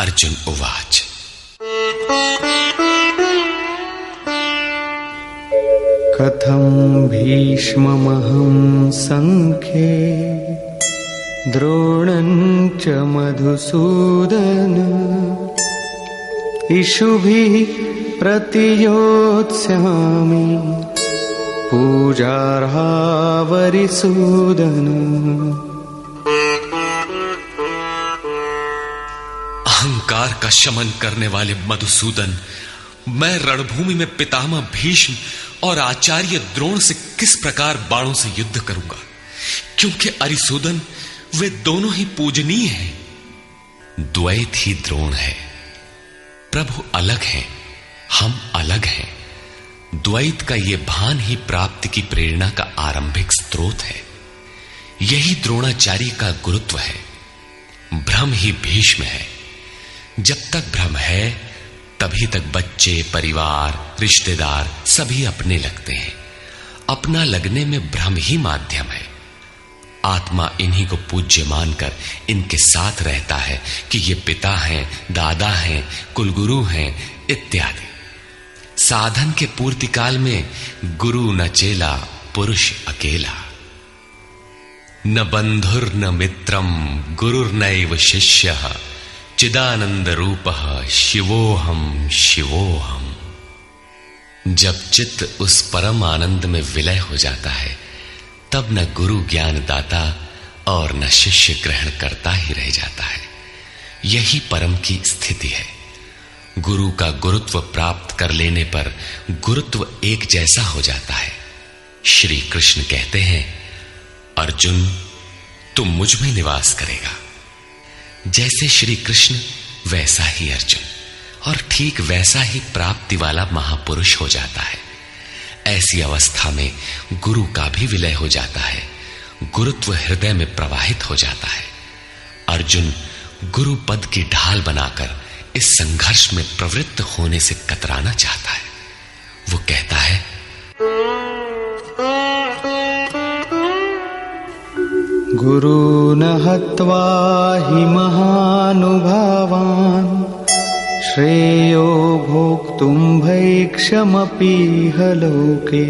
अर्जुन उवाच। कथं भीष्ममहं संख्ये द्रोणं च मधुसूदन इषुभिः प्रतियोत्स्यामि पूजार्हा वरिसूदन। अहंकार का शमन करने वाले मधुसूदन, मैं रणभूमि में पितामह भीष्म और आचार्य द्रोण से किस प्रकार बाणों से युद्ध करूंगा, क्योंकि अरिसूदन वे दोनों ही पूजनीय हैं। द्वैत ही द्रोण है। प्रभु अलग हैं, हम अलग हैं। द्वैत का ये भान ही प्राप्ति की प्रेरणा का आरंभिक स्रोत है। यही द्रोणाचार्य का गुरुत्व है। भ्रम ही भीष्म है। जब तक भ्रम है तभी तक बच्चे, परिवार, रिश्तेदार सभी अपने लगते हैं। अपना लगने में भ्रम ही माध्यम है। आत्मा इन्हीं को पूज्य मानकर इनके साथ रहता है कि ये पिता हैं, दादा हैं, कुलगुरु हैं इत्यादि। साधन के पूर्ति काल में गुरु न चेला, पुरुष अकेला। न बंधुर न मित्रम गुरुर्नैव शिष्यः चिदानंद रूपः शिवोहम शिवोहम। जब चित्त उस परम आनंद में विलय हो जाता है तब न गुरु ज्ञान दाता और न शिष्य ग्रहण करता ही रह जाता है। यही परम की स्थिति है। गुरु का गुरुत्व प्राप्त कर लेने पर गुरुत्व एक जैसा हो जाता है। श्री कृष्ण कहते हैं, अर्जुन तुम मुझ में निवास करेगा। जैसे श्री कृष्ण वैसा ही अर्जुन, और ठीक वैसा ही प्राप्ति वाला महापुरुष हो जाता है। ऐसी अवस्था में गुरु का भी विलय हो जाता है। गुरुत्व हृदय में प्रवाहित हो जाता है। अर्जुन गुरु पद की ढाल बनाकर इस संघर्ष में प्रवृत्त होने से कतराना चाहता है। वो कहता है, गुरून् हत्वा हि महानुभावान् श्रेयो भोक्तुं भैक्षमपीह लोके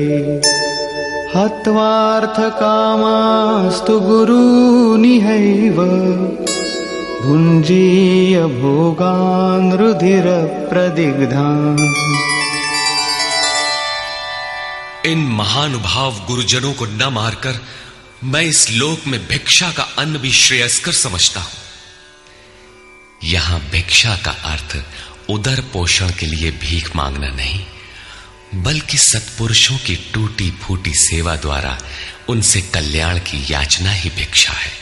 हत्वार्थकामास्तु गुरूनिहैव भुञ्जीय भोगान् रुधिरप्रदिग्धान्। इन महानुभाव गुरुजनों को न मारकर मैं इस लोक में भिक्षा का अन्न भी श्रेयस्कर समझता हूं। यहां भिक्षा का अर्थ उदर पोषण के लिए भीख मांगना नहीं, बल्कि सत्पुरुषों की टूटी फूटी सेवा द्वारा उनसे कल्याण की याचना ही भिक्षा है।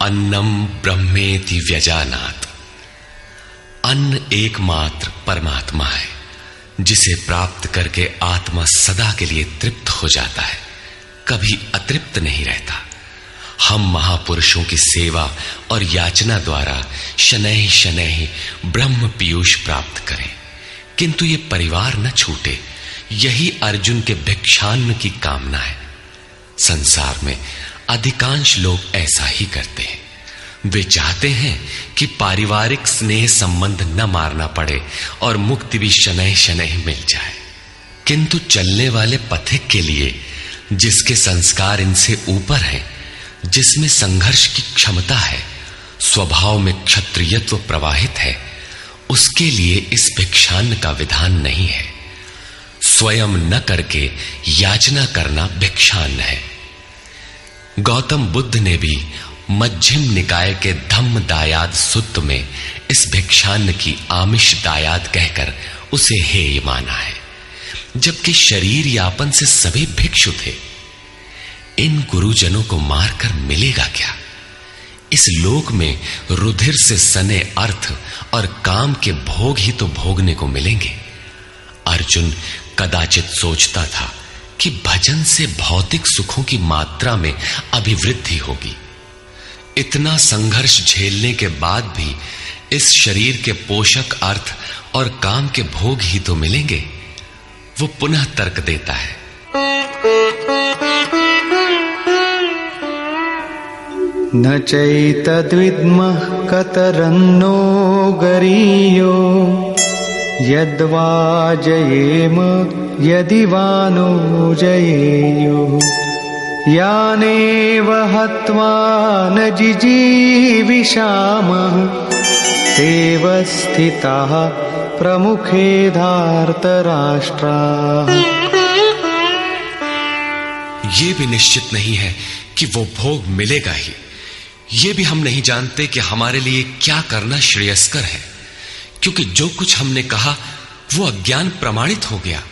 अन्नम ब्रह्मेति व्यजानात्। अन्न एकमात्र परमात्मा है, जिसे प्राप्त करके आत्मा सदा के लिए तृप्त हो जाता है, कभी अतृप्त नहीं रहता। हम महापुरुषों की सेवा और याचना द्वारा शनैः शनैः ब्रह्म पीयूष प्राप्त करें, किंतु ये परिवार न छूटे, यही अर्जुन के भिक्षान्न की कामना है। संसार में अधिकांश लोग ऐसा ही करते हैं। वे चाहते हैं कि पारिवारिक स्नेह संबंध न मारना पड़े और मुक्ति भी शनैः शनैः मिल जाए, किंतु चलने वाले पथिक के लिए, जिसके संस्कार इनसे ऊपर हैं, जिसमें संघर्ष की क्षमता है, स्वभाव में क्षत्रियत्व प्रवाहित है, उसके लिए इस भिक्षान्न का विधान नहीं है। स्वयं न करके याचना करना भिक्षान्न है। गौतम बुद्ध ने भी मध्यम निकाय के धम्म दायाद सुत्त में इस भिक्षान्न की आमिष दायाद कहकर उसे हेय माना है, जबकि शरीर यापन से सभी भिक्षु थे। इन गुरुजनों को मारकर मिलेगा क्या? इस लोक में रुधिर से सने अर्थ और काम के भोग ही तो भोगने को मिलेंगे। अर्जुन कदाचित सोचता था कि भजन से भौतिक सुखों की मात्रा में अभिवृद्धि होगी। इतना संघर्ष झेलने के बाद भी इस शरीर के पोषक अर्थ और काम के भोग ही तो मिलेंगे। वो पुनः तर्क देता है, न चैतद्विद्मः कतरन्नो गरीयो यद्वा जयेम यदि वा नो जयेयुः यानेव हत्वा न जिजीविषामः तेव स्थिताः प्रमुखे धार्तराष्ट्राः। ये भी निश्चित नहीं है कि वो भोग मिलेगा ही। ये भी हम नहीं जानते कि हमारे लिए क्या करना श्रेयस्कर है, क्योंकि जो कुछ हमने कहा वो अज्ञान प्रमाणित हो गया।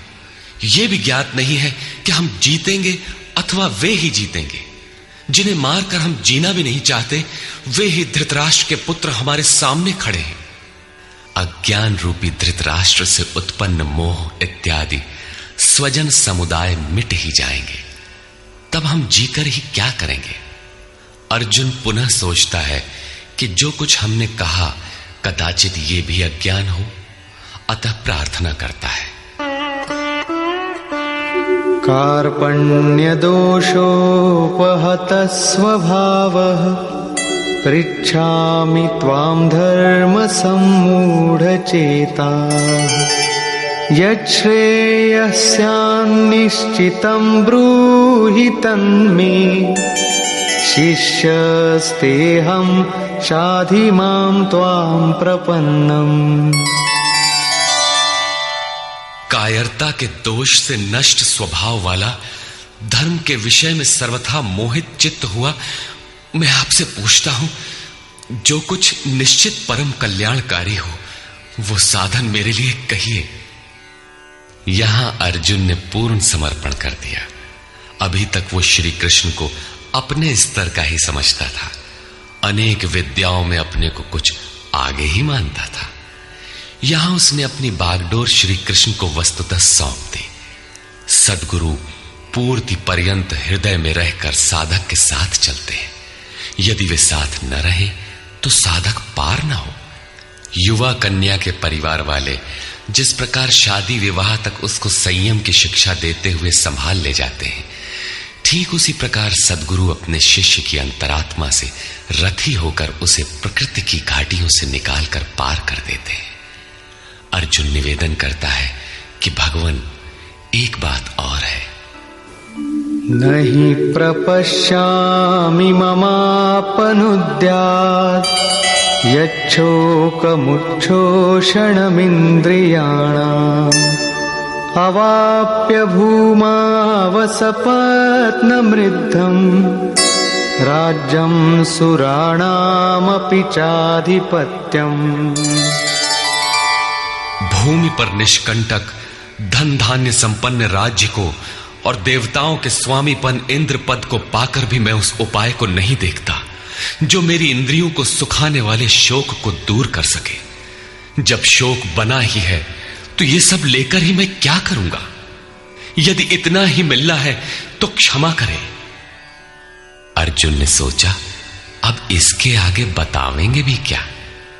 ये भी ज्ञात नहीं है कि हम जीतेंगे अथवा वे ही जीतेंगे। जिन्हें मारकर हम जीना भी नहीं चाहते, वे ही धृतराष्ट्र के पुत्र हमारे सामने खड़े हैं। अज्ञान रूपी धृतराष्ट्र से उत्पन्न मोह इत्यादि स्वजन समुदाय मिट ही जाएंगे, तब हम जीकर ही क्या करेंगे। अर्जुन पुनः सोचता है कि जो कुछ हमने कहा कदाचित ये भी अज्ञान हो, अतः प्रार्थना करता है। कार्पण्यदोषोपहतः स्वभावः पृच्छामि त्वां धर्मसम्मूढचेताः यच्छ्रेयस्यान्निश्चितं ब्रूहि तन्मे शिष्यस्तेऽहं शाधि मां त्वां प्रपन्नम्। कायरता के दोष से नष्ट स्वभाव वाला, धर्म के विषय में सर्वथा मोहित चित्त हुआ मैं आपसे पूछता हूं, जो कुछ निश्चित परम कल्याणकारी हो वो साधन मेरे लिए कहिए। यहां अर्जुन ने पूर्ण समर्पण कर दिया। अभी तक वो श्री कृष्ण को अपने स्तर का ही समझता था, अनेक विद्याओं में अपने को कुछ आगे ही मानता था। यहां उसने अपनी बागडोर श्री कृष्ण को वस्तुतः सौंप दी। सद्गुरु पूर्ति पर्यंत हृदय में रहकर साधक के साथ चलते हैं। यदि वे साथ न रहे तो साधक पार न हो। युवा कन्या के परिवार वाले जिस प्रकार शादी विवाह तक उसको संयम की शिक्षा देते हुए संभाल ले जाते हैं, ठीक उसी प्रकार सद्गुरु अपने शिष्य की अंतरात्मा से रथी होकर उसे प्रकृति की घाटियों से निकालकर पार कर देते हैं। अर्जुन निवेदन करता है कि भगवान एक बात और है। नहि प्रपश्यामि ममापनुद्यात् यच्छोकमुच्छोषणमिन्द्रियाणाम् अवाप्य भूमावसपत्नमृद्धम् राज्यं सुराणामपि चाधिपत्यम्। भूमि पर निष्कंटक धन धान्य संपन्न राज्य को और देवताओं के स्वामीपन इंद्र पद को पाकर भी मैं उस उपाय को नहीं देखता जो मेरी इंद्रियों को सुखाने वाले शोक को दूर कर सके। जब शोक बना ही है तो ये सब लेकर ही मैं क्या करूंगा। यदि इतना ही मिलना है तो क्षमा करें। अर्जुन ने सोचा, अब इसके आगे बतावेंगे भी क्या।